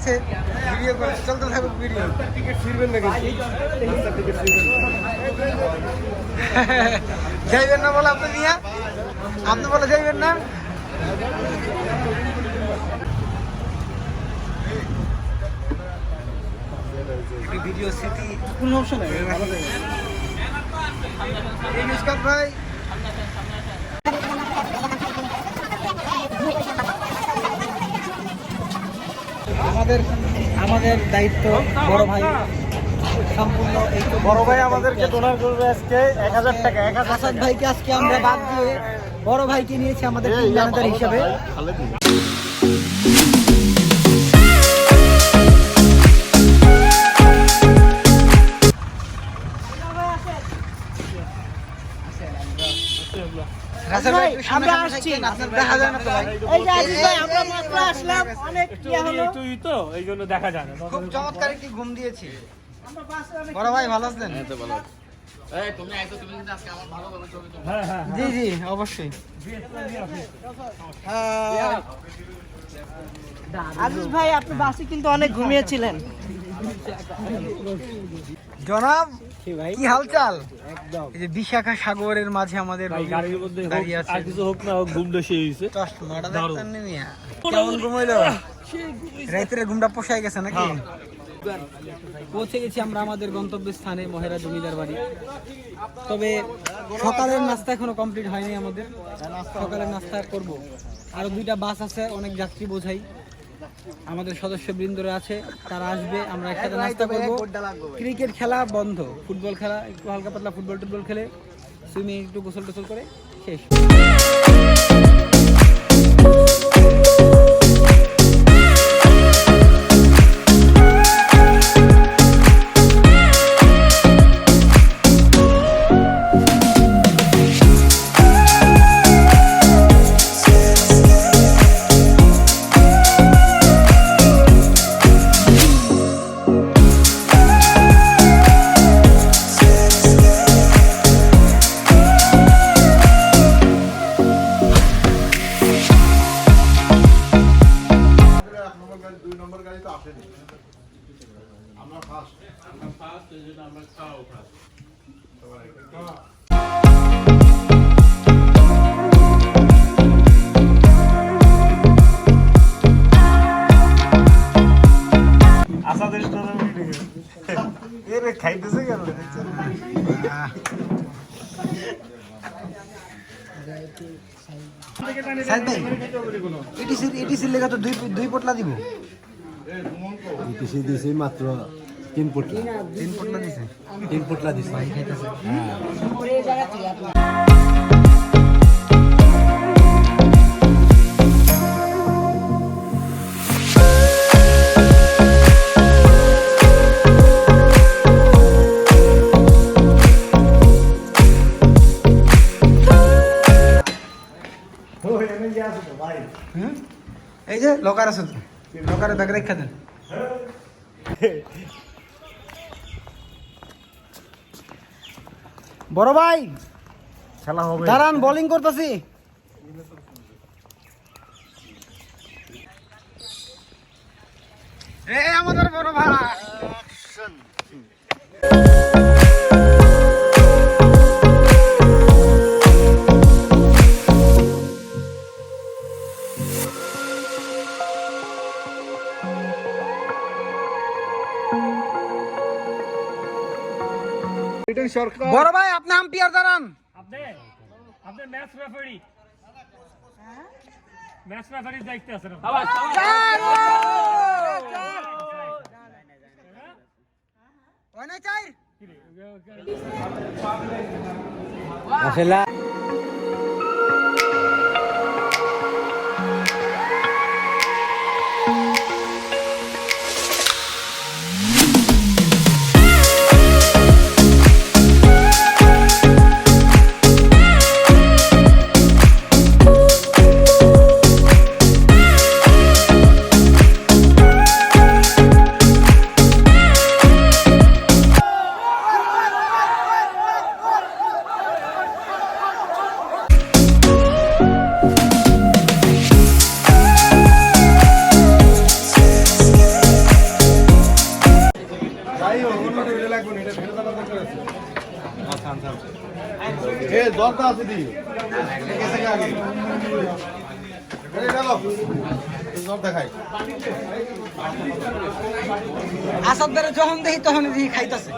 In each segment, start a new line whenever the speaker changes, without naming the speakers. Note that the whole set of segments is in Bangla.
আছে, ভিডিও করে চলতে থাকুক ভিডিও।
টিকিট ফিরবেন না কিন্তু, টিকিট ফিরবেন
যাইবেন না বলে আপনি মিয়া, আপনি বলে যাইবেন না। ভিডিও স্মৃতি
কোনো অপশন নাই,
ভাই। আমাদের দায়িত্ব বড় ভাই সম্পূর্ণ।
বড় ভাই আমাদেরকে ডোনার করবে আজকে 1000 টাকা।
আসাদ ভাইকে আজকে আমরা বাদ দিয়ে বড় ভাইকে নিয়েছি আমাদের টিম ম্যানেজার হিসেবে। খুব চমৎকার একটি ঘুম দিয়েছি। বড় ভাই ভালো আছেন? জি জি অবশ্যই।
আজিজ ভাই, আপনি বাসে কিন্তু অনেক ঘুমিয়েছিলেন।
জনাব কি হালচাল? এই যে বিশাখা সাগরের মাঝে আমাদের
গাড়ির মধ্যে
দাঁড়িয়ে আছে।
আর কিছু হোক না হোক, ঘুম দেশে হয়েছে।
কেমন ঘুমাইলো? রাতের ঘুমটা পোষায় গেছে নাকি? পৌঁছে গেছি আমরা আমাদের গন্তব্যস্থানে, মহেরা জমিদার বাড়ি। তবে সকালের নাস্তা এখনো কমপ্লিট হয়নি আমাদের। সকালের নাস্তা করব। আরো 2টা বাস আছে, অনেক যাত্রী বোঝাই আমাদের সদস্যবৃন্দরা আছে, তারা আসবে, আমরা একসাথে নাস্তা করব। ক্রিকেট খেলা বন্ধ, ফুটবল খেলা একটু হালকা পাতলা ফুটবল টুটবল খেলে, সুইমিং একটু গোসল টোসল করে শেষ।
খাইতেছে কেন?
এটিসির লেগে তো দুই পোটলা দিব।
ইটিসি দিছে মাত্র 3 পোটলা।
3 পোটলা দিছে।
3 পোটলা দিছে।
ভাই খাইতেছে। এই যে লকার আছে তো, লকারে ব্যাগ রেখে দেন। বড় ভাই
খেলা হবে,
দাঁড়ান, বোলিং করতেছি। আমাদের বড় ভাই বড় ভাই, আপনি আম্পায়ার দাঁড়ান।
আপনি ম্যাচ রেফারি, ম্যাচ রেফারির দায়িত্বে আছেন।
আসলে
দরকার আছে দি আগে দেখাই
আসাদদারে যখন দেখি তখন দেখি খাইতেছে।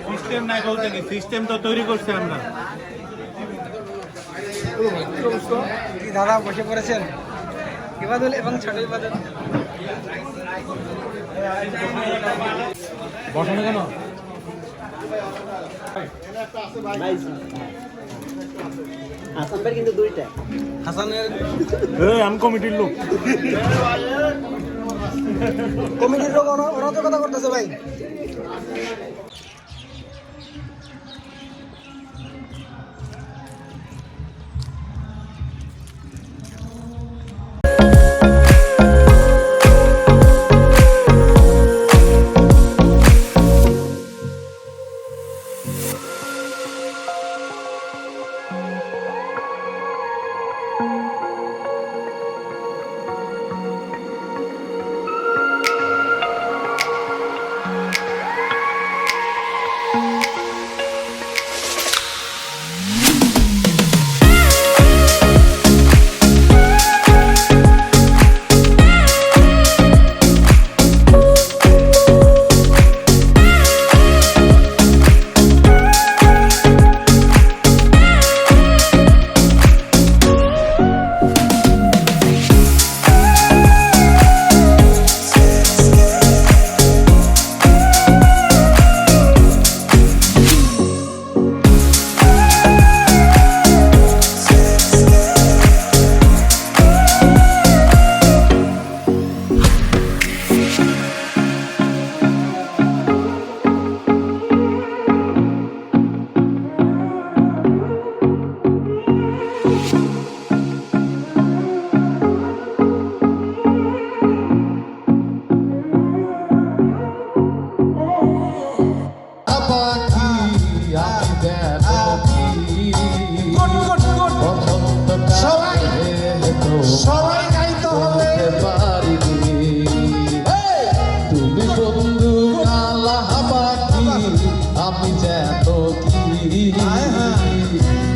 সিস্টেম নাই বলতে কি, সিস্টেম তো তৈরি করছি আমরা।
কি দাদা বসে পড়েছেন ইবাদুল এবং ছোট ইবাদুল।
বসানো কেন?
আসামের কিন্তু দুইটা।
হাসানের
আমি কমিটির লোক।
কমিটির লোক ওরা তো কথা করতেছে ভাই।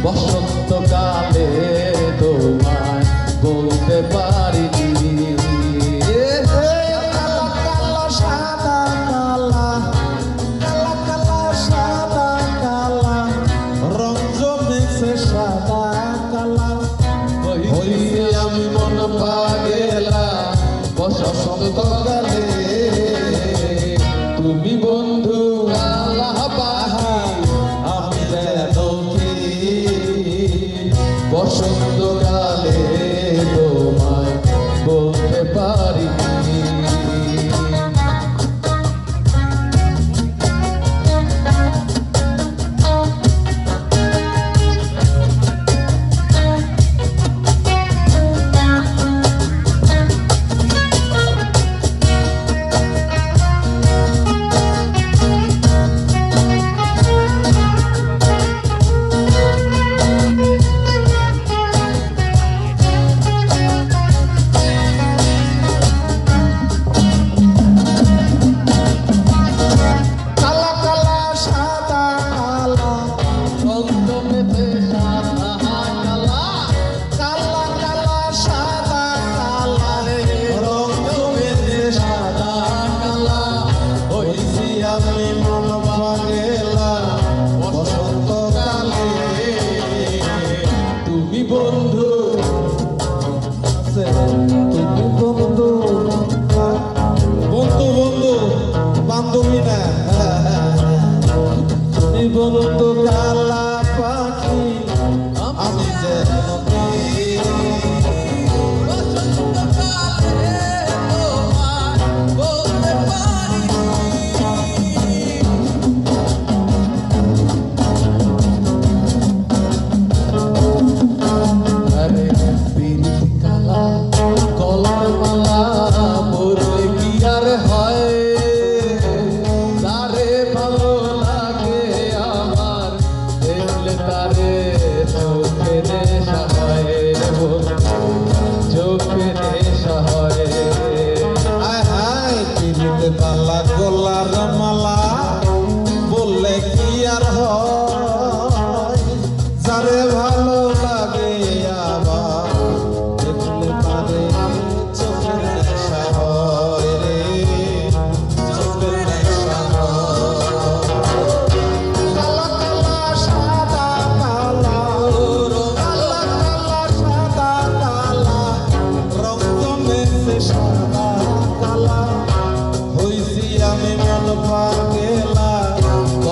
বসন্তকালে তোমায় বলতে পারিনি কালা কালা সাদা কালা কালা কালা সাদা কালা রং জমেছে সাদা কালা হইছে আমি মন পাগেলা বসন্তকালে তুমি বন্ধু আল্লাহ আমি যেন বসন্তকালে তোমায় বলতে পারিনি বন্ধু কালা পাখি আমি যেন কালা কলার মালা পরে কি আর হয় তারে ভালো লাগে আমার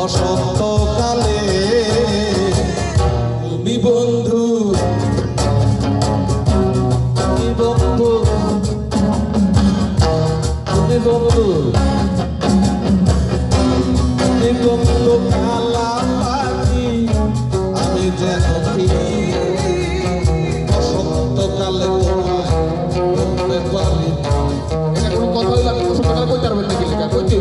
বসন্তকালে তুমি বন্ধু, তুমি বন্ধু, তুমি বন্ধু, তুমি বন্ধু কালা পাখি, আমি যেন ফিরি বসন্তকালে তোমায় বলতে পারি। এটা কোনো কথা হইলে আমি বসন্তকালে কইতে পারবেন নাকি? কইতে